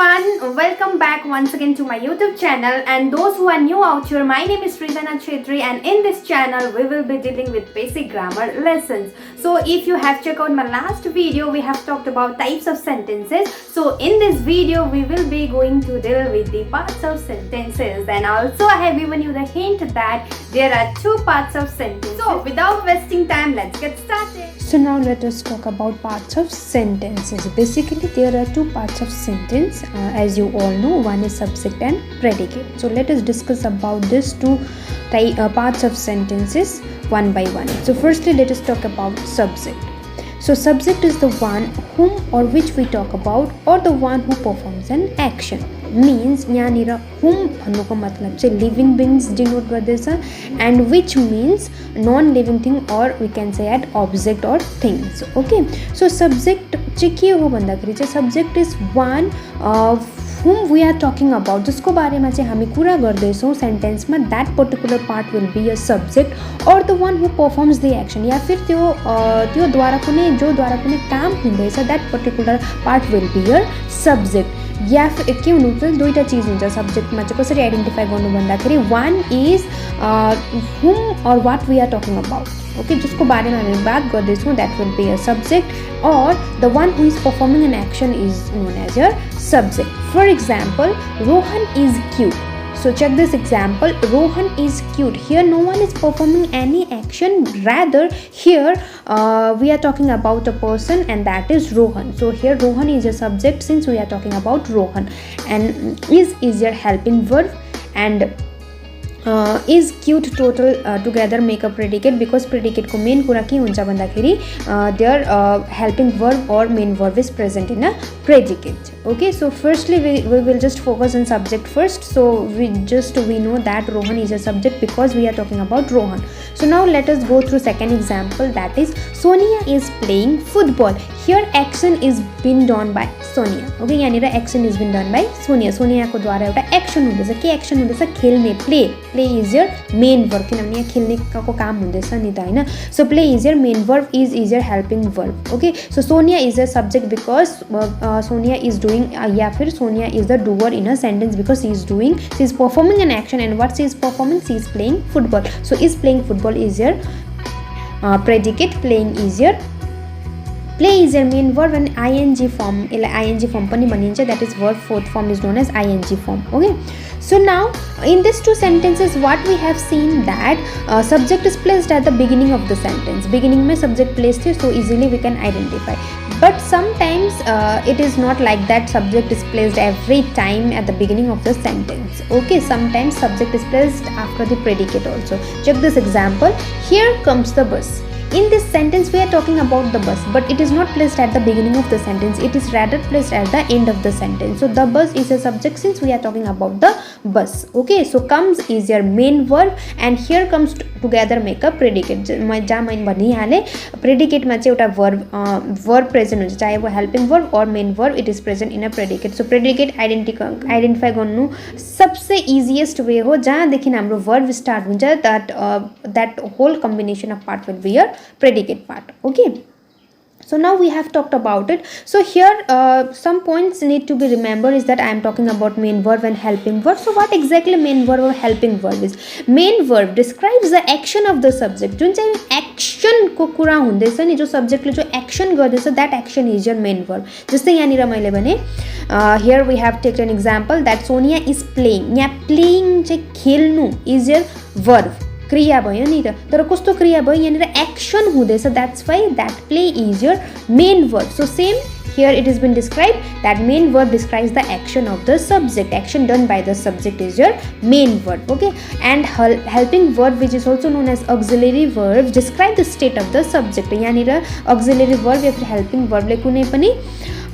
everyone, welcome back once again to my YouTube channel, and those who are new out here, my name is Srijana Chettri, and in this channel we will be dealing with basic grammar lessons. So if you have checked out my last video, we have talked about types of sentences. So in this video we will be going to deal with the parts of sentences, and also I have given you the hint that there are two parts of sentences. So without wasting time, let's get started. So now let us talk about parts of sentences. Basically there are two parts of sentence, as you all know. One is subject and predicate. So let us discuss about these two parts of sentences one by one. So firstly let us talk about subject. So subject is the one whom or which we talk about, or the one who performs an action. Means यहाँनिर whom भन्नुको मतलब चाहिँ living beings denote गर्दैछ, and which means non-living thing, or we can say at object or things. Okay, so subject चाहिँ के हो भन्दाखेरि चाहिँ subject is one whom we are talking about, जसको बारेमा चाहिँ हामी कुरा गर्दैछौँ सेन्टेन्समा. that particular part will be a subject, or the one who performs the action, या फिर त्यो द्वारा कुनै जो द्वारा कुनै काम हुँदैछ, that particular part will be your subject. या फिर के हुनुहुन्छ, दुईटा चिज हुन्छ सब्जेक्टमा चाहिँ. कसरी आइडेन्टिफाई गर्नु भन्दाखेरि वान is whom or what we are talking about. Okay, जसको बारेमा हामी बात गर्दैछौँ that will be a subject, or the one who is performing an action is known as your subject. For example, Rohan is cute. So check this example, Rohan is cute. Here no one is performing any action, rather here we are talking about a person, and that is Rohan. So here Rohan is a subject since we are talking about Rohan, and is your helping verb, and is cute total together make a predicate, because predicate को main कुरा के हुन्छ भन्दाखेरि their helping verb or main verb is present in a predicate. Okay, so firstly we will just focus on subject first. So we know that Rohan is a subject because we are talking about Rohan. So now let us go through second example, that is Sonia is playing football. Here action is been done by Sonia. Okay, यहाँनिर action is been done by Sonia. Sonia को द्वारा एउटा action हुँदैछ. के action हुँदैछ? खेल्ने, play is your main verb, किनभने यहाँ खेल्ने को काम हुँदैछ नि त हैन. So play is your main verb, is your helping verb. Okay, so Sonia is a subject because Sonia is doing, या फिर Sonia is the doer in a sentence because she is performing an action, and what she is performing, she is playing football. So is playing football is your predicate, playing is your play is your main verb, and ing form पनि भनिन्छ, that is verb fourth form is known as ing form. Okay, so now in these two sentences what we have seen that subject is placed at the beginning of the sentence. beginning में subject placed here, so easily we can identify. But sometimes it is not like that. Subject is placed every time at the beginning of the sentence. Okay, sometimes subject is placed after the predicate also. Check this example. Here comes the bus. In this sentence we are talking about the bus, but it is not placed at the beginning of the sentence, it is rather placed at the end of the sentence. So the bus is a subject since we are talking about the bus. Okay, so comes is your main verb, and here comes together make a predicate. जहाँ मैले भनिहालेँ प्रेडिकेटमा चाहिँ एउटा verb present हुन्छ, चाहे वो helping verb or main verb, it is present in a predicate. So predicate identify गर्नु सबसे easiest way हो, जहाँदेखि हाम्रो verb start हुन्छ, that whole combination of part will be your predicate part. Okay, so now we have talked about it. So here some points need to be remembered is that I am talking about main verb and helping verb. So what exactly main verb or helping verb is? Main verb describes the action of the subject. जुन चाहिँ action को कुरा हुँदैछ नि, जो subject ले जो action गर्दैछ, that action is your main verb. जस्तै यहाँनिर मैले भने here we have taken an example that Sonia is playing. यहाँ playing चाहिँ खेल्नु is your verb. क्रिया भयो नि त, तर कस्तो क्रिया भयो, यहाँनिर एक्सन हुँदैछ, that's why that play is your main verb. So same here it has been described that main verb describes the action of the subject. Action done by the subject is your main verb. Okay, and helping verb, which is also known as auxiliary verb, describe the state of the subject. यहाँनिर auxiliary verb या फिर helping verb ले कुनै पनि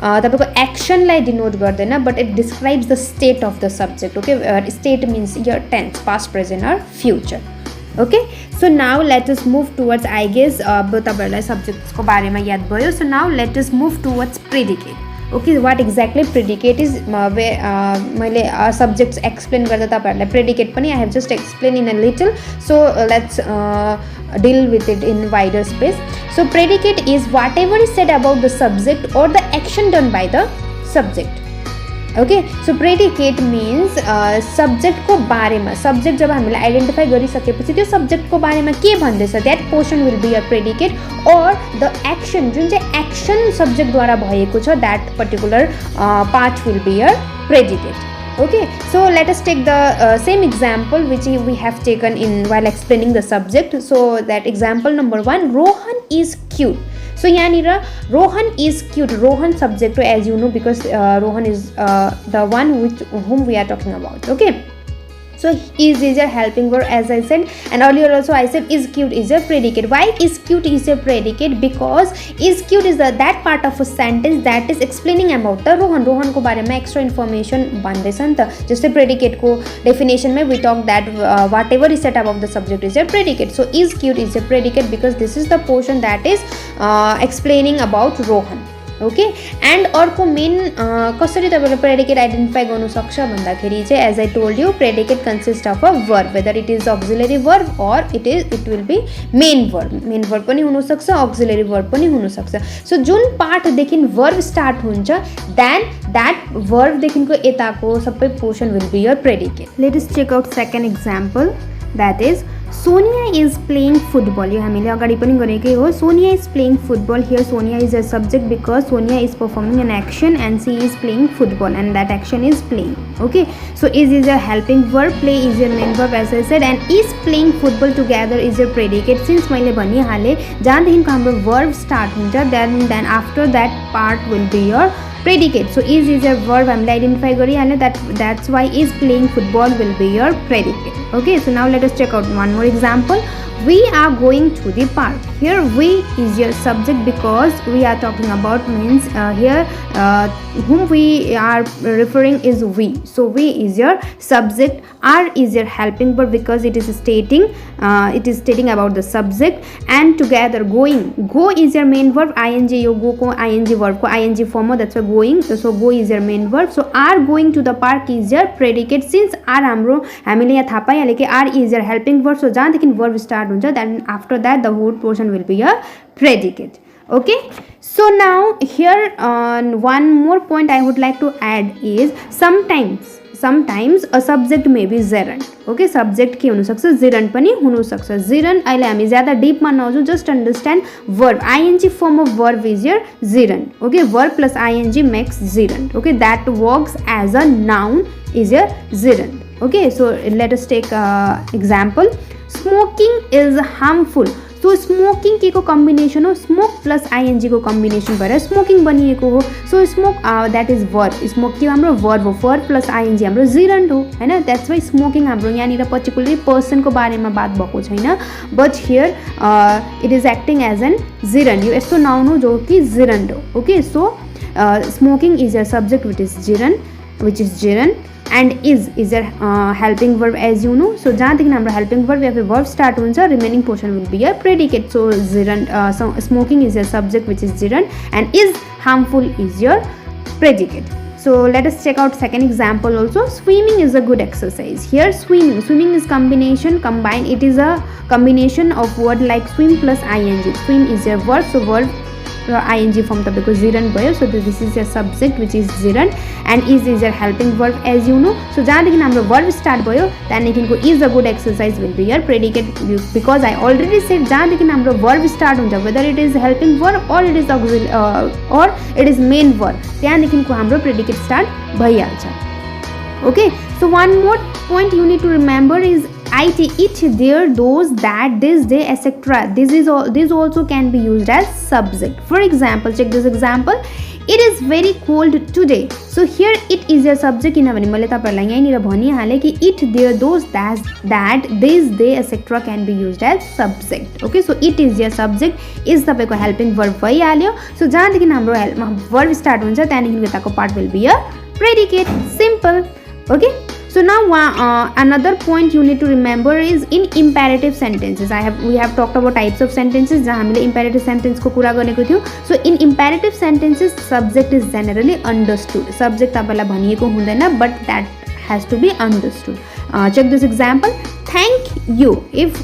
तपाईको एक्सनलाई denote गर्दैन, but it describes the state of the subject. Okay, state mince your tense, past, present or future. Okay, so now let us move towards, I guess तपाईहरुलाई subjects को बारेमा याद भयो. So now let us move towards predicate. Okay, what exactly predicate is, मैले subjects explain गर्दा तपाईहरुलाई predicate पनि I have just explained in a little. So let's deal with it in wider space. So predicate is whatever is said about the subject or the action done by the subject. Okay so predicate means सब्जेक्टको बारेमा subject जब हामीले identify गरिसकेपछि त्यो सब्जेक्टको बारेमा के भन्दैछ that portion will be your predicate or the action जुन चाहिँ एक्सन सब्जेक्टद्वारा भएको छ that particular part will be your predicate. Okay, so let us take the same example which we have taken in while explaining the subject. So that example number 1, Rohan is cute. So yanira Rohan is cute. Rohan subject as you know because Rohan is the one whom we are talking about. Okay, so is your helping verb as I said, and earlier also I said is cute is your predicate. Why is cute is your predicate? Because is cute is that part of a sentence that is explaining about the Rohan को बारे में extra information भन्दैछ नि त. जस्तै predicate को definition में we talk that whatever is said about the subject is your predicate. So is cute is your predicate because this is the portion that is explaining about Rohan. Okay and अर्को main कसरी तपाईँले predicate identify गर्नु सक्छ भन्दाखेरि चाहिँ as I told you predicate consist of a verb whether it is auxiliary verb or it will be main verb पनि हुनसक्छ auxiliary verb पनि हुनसक्छ. सो जुन पार्टदेखि वर्ब स्टार्ट हुन्छ देन द्याट वर्बदेखिको यताको सबै portion will be your predicate. Let us check out second example that is Sonia is playing football. यो हामीले अगाडि पनि गरेकै हो. Sonia is playing football. Here Sonia is a subject because Sonia is performing an action and she is playing football and that action is playing. Okay, so is a helping verb, play is your main verb as I said, and is playing football together is your predicate. Since मैले भनिहालेँ जहाँदेखिको हाम्रो verb start हुन्छ then after that part will be your predicate. So is a verb हामीले identify गरिहाल्यो that's why is playing football will be your predicate. Okay, so now let us check out one more example. We are going to the park. Here we is your subject because we are talking about means here whom we are referring is we. So we is your subject, are is your helping verb because it is stating about the subject, and together going, go is your main verb, ing yo go को ing verb को ing form हो, that's why going. So go is your main verb. So are going to the park is your predicate. Since are हाम्रो हामीले यहाँ थाहा पाइहाल्यो कि are is your helping verb, so जहाँदेखि verb start हुन्छ then after that the whole portion will be your predicate. Okay, so now here one more point I would like to add is sometimes a subject may be gerund. Okay, subject के हुनसक्छ gerund पनि हुनसक्छ. gerund अहिले हामी ज्यादा डिपमा नजाउँ, just understand verb ing form of verb is your gerund. Okay, verb plus ing makes gerund. Okay, that works as a noun is your gerund. Okay, so let us take example. Smoking is harmful. So smoking के को combination हो, smoke plus ing को combination भएर smoking बनिएको हो. So smoke that is verb. Smoke के हाम्रो verb हो, verb plus ing हाम्रो gerund हो, हैन. That's why smoking हाम्रो यहाँनिर particularly person को बारेमा बात भएको छैन, but here it is acting as an gerund. यो यस्तो noun हो जो कि gerund हो. Okay, so smoking is a subject which is gerund. And is your helping verb as you know. So जहाँदेखि हाम्रो helping verb या फिर verb start हुन्छ remaining portion will be your predicate. So gerund, so smoking is your subject which is gerund and is harmful is your predicate. So let us check out second example also. Swimming is a good exercise. Here swimming is combined. It is a combination of word like swim plus ing. Swim is your verb, so verb ing form तपाईँको gerund भयो. So this is your subject which is gerund and is your helping verb as you know. So जहाँदेखि हाम्रो verb start भयो त्यहाँदेखिको is a good exercise will be your predicate because I already said जहाँदेखि हाम्रो verb start हुन्छ whether it is helping verb or it is auxiliary or it is main verb त्यहाँदेखिको हाम्रो predicate start भइहाल्छ. Okay, so one more point you need to remember is it, there, those, that, this, they, etc. This also can be used as subject. For example, check this example. It is very cold today. So here it is your subject. किनभने मैले तपाईहरुलाई यहीँनिर भनिहालेँ कि it, there, those, that, this, they, etc. can be used as subject. Okay, so it is your subject. is तपाईको helping verb भइहाल्यो. So जहाँदेखि हाम्रो verb start हुन्छ त्यहाँदेखि यताको part will be a predicate. Simple. Okay. So now another point you need to remember is in imperative sentences. We have talked about types of sentences जहाँ हामीले imperative sentence को कुरा गरेको थियौँ. So in imperative sentences subject is generally understood. Subject तपाईलाई भनिएको हुँदैन but that has to be understood. Check this example. Thank you. If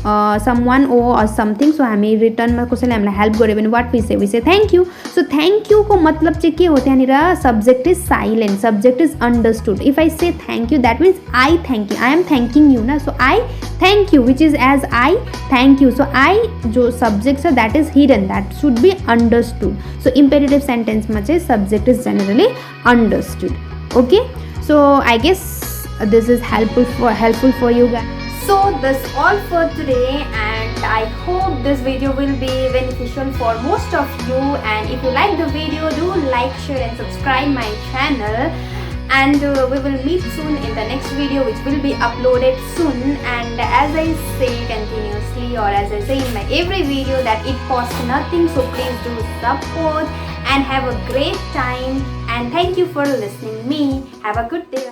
someone owe us something, so हामी return मा कसैले हामीलाई help गर्यो भने what we say thank you. So thank you को मतलब चाहिँ के हो त्यहाँनिर subject is silent, subject is understood. If I say thank you, that means I thank you, I am thanking you ना, so I thank you, which is as I thank you. So I जो subject है that is hidden, that should be understood. So imperative sentence मा चाहिँ subject is generally understood. Okay, so I guess this is helpful for you guys. So that's all for today, and I hope this video will be beneficial for most of you. And if you like the video, do like, share and subscribe my channel, and we will meet soon in the next video, which will be uploaded soon. And as I say continuously, or as I say in my every video, that it costs nothing, so please do support and have a great time. And thank you for listening me. Have a good day.